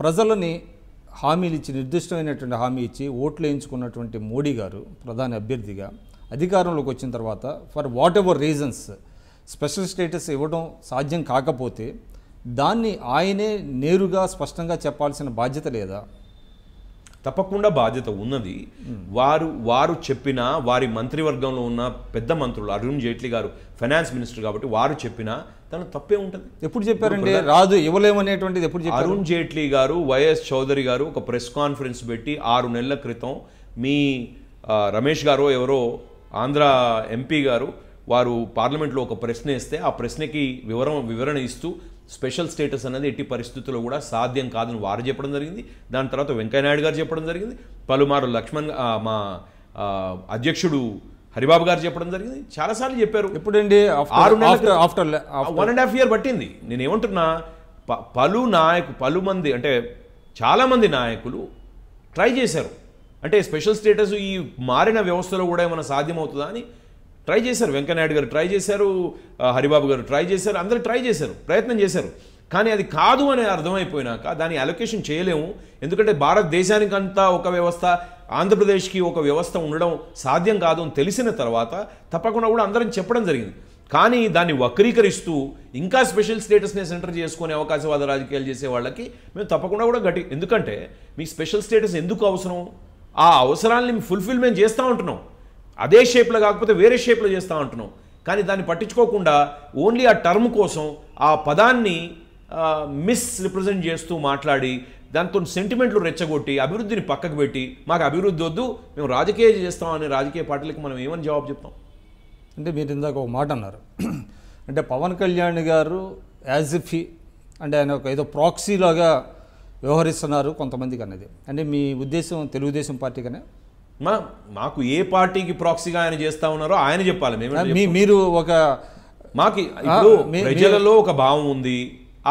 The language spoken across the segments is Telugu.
ప్రజలని హామీలు ఇచ్చి నిర్దిష్టమైనటువంటి హామీ ఇచ్చి ఓట్లు వేయించుకున్నటువంటి మోడీ గారు ప్రధాని అభ్యర్థిగా అధికారంలోకి వచ్చిన తర్వాత for what ever reasons special status ఇవ్వడం సాధ్యం కాకపోతే దాన్ని ఆయనే నేరుగా స్పష్టంగా చెప్పాల్సిన బాధ్యత లేదా? తప్పకుండా బాధ్యత ఉన్నది. వారు చెప్పినా, వారి మంత్రివర్గంలో ఉన్న పెద్ద మంత్రులు, అరుణ్ జైట్లీ గారు ఫైనాన్స్ మినిస్టర్ కాబట్టి వారు చెప్పినా తను తప్పే ఉంటుంది. ఎప్పుడు చెప్పారండి రాదు ఇవ్వలేమనేటువంటిది? ఎప్పుడు చెప్పారు? అరుణ్ జైట్లీ గారు, వైఎస్ చౌదరి గారు ఒక ప్రెస్ కాన్ఫరెన్స్ పెట్టి 6 నెలల క్రితం మీ రమేష్ గారు ఎవరో ఆంధ్ర ఎంపీ గారు వారు పార్లమెంట్లో ఒక ప్రశ్న ఇస్తే ఆ ప్రశ్నకి వివరణ ఇస్తూ స్పెషల్ స్టేటస్ అనేది ఎట్టి పరిస్థితుల్లో కూడా సాధ్యం కాదని వారు చెప్పడం జరిగింది. దాని తర్వాత వెంకయ్యనాయుడు గారు చెప్పడం జరిగింది. పలుమారు మా అధ్యక్షుడు హరిబాబు గారు చెప్పడం జరిగింది. చాలాసార్లు చెప్పారు. ఎప్పుడండి? 1.5 year పట్టింది. నేనేమంటున్నా, పలుమంది అంటే చాలామంది నాయకులు ట్రై చేశారు. అంటే స్పెషల్ స్టేటస్ ఈ మారిన వ్యవస్థలో కూడా ఏమైనా సాధ్యమవుతుందా అని ట్రై చేశారు. వెంకయ్యనాయుడు గారు ట్రై చేశారు, హరిబాబు గారు ట్రై చేశారు, అందరూ ట్రై చేశారు, ప్రయత్నం చేశారు. కానీ అది కాదు అని అర్థమైపోయినాక దాన్ని అలొకేషన్ చేయలేము. ఎందుకంటే భారతదేశానికంతా ఒక వ్యవస్థ, ఆంధ్రప్రదేశ్కి ఒక వ్యవస్థ ఉండడం సాధ్యం కాదు అని తెలిసిన తర్వాత తప్పకుండా కూడా అందరం చెప్పడం జరిగింది. కానీ దాన్ని వక్రీకరిస్తూ ఇంకా స్పెషల్ స్టేటస్ని సెంటర్ చేసుకునే అవకాశవాద రాజకీయాలు చేసే వాళ్ళకి మేము తప్పకుండా కూడా ఎందుకంటే మీ స్పెషల్ స్టేటస్ ఎందుకు అవసరం? ఆ అవసరాన్ని ఫుల్ఫిల్మెంట్ చేస్తూ ఉంటున్నాం. అదే షేప్లో కాకపోతే వేరే షేప్లో చేస్తూ ఉంటున్నాం. కానీ దాన్ని పట్టించుకోకుండా ఓన్లీ ఆ టర్మ్ కోసం ఆ పదాన్ని మిస్రిప్రజెంట్ చేస్తూ మాట్లాడి దాంతో సెంటిమెంట్లు రెచ్చగొట్టి అభివృద్ధిని పక్కకు పెట్టి మాకు అభివృద్ధి వద్దు, మేము రాజకీయం చేస్తామని రాజకీయ పార్టీలకు మనం ఏమని జవాబు చెప్తాం? అంటే మీరు ఇందాక ఒక మాట అన్నారు, అంటే పవన్ కళ్యాణ్ గారు యాజ్ ఇఫ్ అంటే ఆయన ఒక ఏదో ప్రాక్సీలాగా వ్యవహరిస్తున్నారు కొంతమందికి అన్నది. అంటే మీ ఉద్దేశం తెలుగుదేశం పార్టీగానే? మాకు ఏ పార్టీకి ప్రాక్సీగా ఆయన చేస్తా ఉన్నారో ఆయన చెప్పాలి. మీరు ఒక మాకు ఇప్పుడు ప్రజలలో ఒక భావం ఉంది.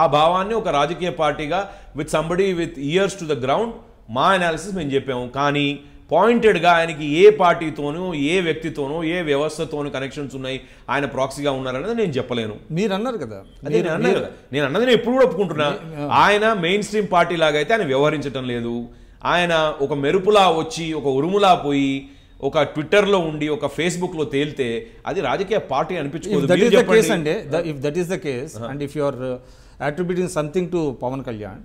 ఆ భావాన్ని ఒక రాజకీయ పార్టీగా with somebody with years to the ground మా అనాలిసిస్ మేము చెప్పాము. కానీ పాయింటెడ్గా ఆయనకి ఏ పార్టీతోనూ, ఏ వ్యక్తితోనూ, ఏ వ్యవస్థతోనూ కనెక్షన్స్ ఉన్నాయి, ఆయన ప్రాక్సీగా ఉన్నారనేది నేను చెప్పలేను. మీరు అన్నారు కదా, అదే నేను అన్నది నేను ఎప్పుడు కూడా ఒప్పుకుంటున్నా. ఆయన మెయిన్ స్ట్రీమ్ పార్టీ లాగా అయితే ఆయన వ్యవహరించడం లేదు. ఆయన ఒక మెరుపులా వచ్చి, ఒక ఉరుములా పోయి, ఒక ట్విట్టర్లో ఉండి, ఒక ఫేస్బుక్లో తేలితే అది రాజకీయ party అనిపించుకోదు. If that is the case and if you are attributing something to Pavan Kalyan,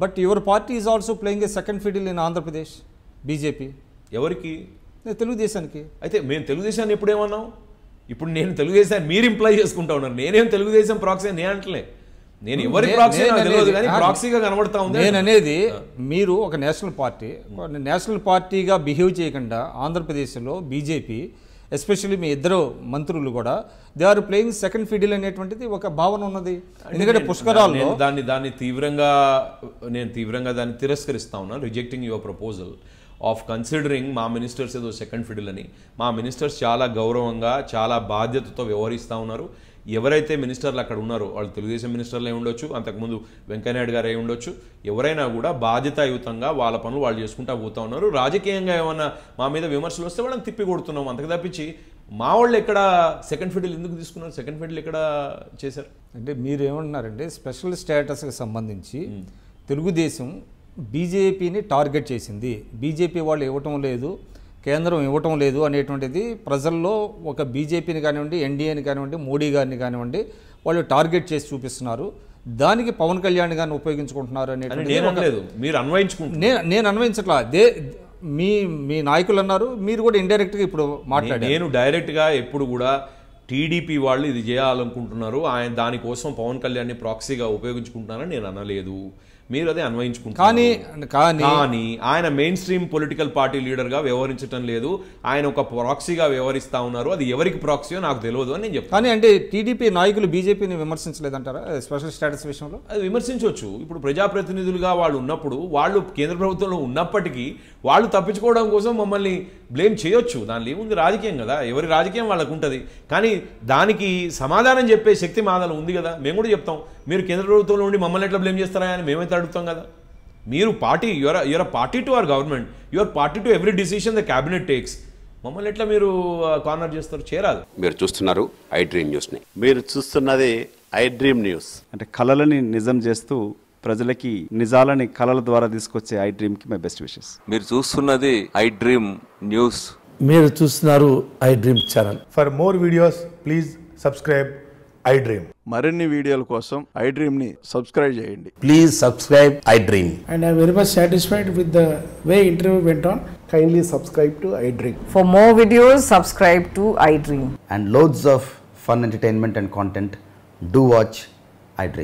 but your party is also playing a second fiddle in Andhra Pradesh, BJP. ఎవరికి? తెలుగుదేశానికి. అయితే మేము తెలుగుదేశాన్ని ఎప్పుడేమన్నాం? ఇప్పుడు నేను తెలుగుదేశాన్ని మీరు ఇంప్లై చేసుకుంటా ఉన్నారు. నేనేం తెలుగుదేశం ప్రాక్సీ నేను అంటలే. నేను ఎవరి ప్రాక్సీ తెలియదు కానీ ప్రాక్సీగా కనబడతా ఉంది. నేను అనేది మీరు ఒక నేషనల్ పార్టీగా బిహేవ్ చేయకుండా ఆంధ్రప్రదేశ్లో బీజేపీ ఎస్పెషల్లీ మీ ఇద్దరు మంత్రులు కూడా they are playing second fiddle అనేటువంటిది ఒక భావన ఉన్నది. ఎందుకంటే పుష్కరాల్లో దాన్ని తీవ్రంగా దాన్ని తిరస్కరిస్తా ఉన్నాను. Rejecting your proposal of considering మా మినిస్టర్స్ ఏదో సెకండ్ ఫిడిల్ అని. మా మినిస్టర్స్ చాలా గౌరవంగా, చాలా బాధ్యతతో వ్యవహరిస్తూ ఉన్నారు. ఎవరైతే మినిస్టర్లు అక్కడ ఉన్నారో వాళ్ళు తెలుగుదేశం మినిస్టర్లు అయి ఉండొచ్చు, అంతకుముందు వెంకయ్యనాయుడు గారు అయి ఉండొచ్చు, ఎవరైనా కూడా బాధ్యతాయుతంగా వాళ్ళ పనులు వాళ్ళు చేసుకుంటూ పోతూ ఉన్నారు. రాజకీయంగా ఏమన్నా మా మీద విమర్శలు వస్తే వాళ్ళని తిప్పి కొడుతున్నాం. అంతకు తప్పించి మా వాళ్ళు ఎక్కడ సెకండ్ ఫిడిల్ ఎందుకు తీసుకున్నారు? సెకండ్ ఫిడిల్ ఎక్కడ చేశారు? అంటే మీరు ఏమంటున్నారంటే స్పెషల్ స్టేటస్కి సంబంధించి తెలుగుదేశం బీజేపీని టార్గెట్ చేసింది, బీజేపీ వాళ్ళు ఇవ్వటం లేదు, కేంద్రం ఇవ్వటం లేదు అనేటువంటిది ప్రజల్లో ఒక బీజేపీని కానివ్వండి, ఎన్డీఏని కానివ్వండి, మోడీ గారిని కానివ్వండి వాళ్ళు టార్గెట్ చేసి చూపిస్తున్నారు. దానికి పవన్ కళ్యాణ్ గారిని ఉపయోగించుకుంటున్నారు అనేటువంటిది నేను అన్వయించట్లా. మీ నాయకులు అన్నారు, మీరు కూడా ఇండైరెక్ట్గా ఇప్పుడు మాట్లాడారు. నేను డైరెక్ట్గా ఎప్పుడు కూడా టీడీపీ వాళ్ళు ఇది చేయాలనుకుంటున్నారు, ఆయన దానికోసం పవన్ కళ్యాణ్ని ప్రాక్సీగా ఉపయోగించుకుంటున్నారని నేను అనలేదు. మీరు అదే అన్వయించుకుంటారు. కానీ ఆయన మెయిన్ స్ట్రీమ్ పొలిటికల్ పార్టీ లీడర్గా వ్యవహరించడం లేదు, ఆయన ఒక ప్రాక్సీగా వ్యవహరిస్తా ఉన్నారు. అది ఎవరికి ప్రాక్సీయో నాకు తెలియదు అని నేను చెప్తాను. కానీ అంటే టీడీపీ నాయకులు బీజేపీని విమర్శించలేదంటారా స్పెషల్ స్టేటస్ విషయంలో? అది విమర్శించవచ్చు. ఇప్పుడు ప్రజాప్రతినిధులుగా వాళ్ళు ఉన్నప్పుడు, వాళ్ళు కేంద్ర ప్రభుత్వంలో ఉన్నప్పటికీ వాళ్ళు తప్పించుకోవడం కోసం మమ్మల్ని బ్లేమ్ చేయొచ్చు. దానిలో ఏముంది, రాజకీయం కదా, ఎవరి రాజకీయం వాళ్ళకు ఉంటుంది. కానీ దానికి సమాధానం చెప్పే శక్తి మాదలు ఉంది కదా. మేము కూడా చెప్తాం, మీరు కేంద్ర ప్రభుత్వంలో ఉండి మమ్మల్ని ఎట్లా బ్లేమ్ చేస్తారా అని మేమైతే అడుగుతాం కదా. మీరు party, your party to our government, your party to every decision the cabinet takes. మమ్మల్ని ఎట్లా మీరు కార్నర్ చేస్తారు? చేరాదు. మీరు చూస్తున్నారు ఐ డ్రీమ్ న్యూస్ని. మీరు చూస్తున్నది ఐ డ్రీమ్ న్యూస్. అంటే కళలని నిజం చేస్తూ ప్రజలకి నిజాలని కళల ద్వారా తీసుకొచ్చే ఐ డ్రీమ్కి మై బెస్ట్ విషెస్. మీరు చూస్తున్నది ఐ డ్రీమ్ న్యూస్. మీరు చూస్తున్నారు I dream channel. For more videos please subscribe I dream. మరిన్ని వీడియోల కోసం ఐ డ్రీమ్ని సబ్స్క్రైబ్ చేయండి. Please subscribe I dream. And I'm very much satisfied with the way interview went on. Kindly subscribe to I Dream. For more videos, subscribe to iDream. And loads of fun entertainment and content. Do watch I Dream.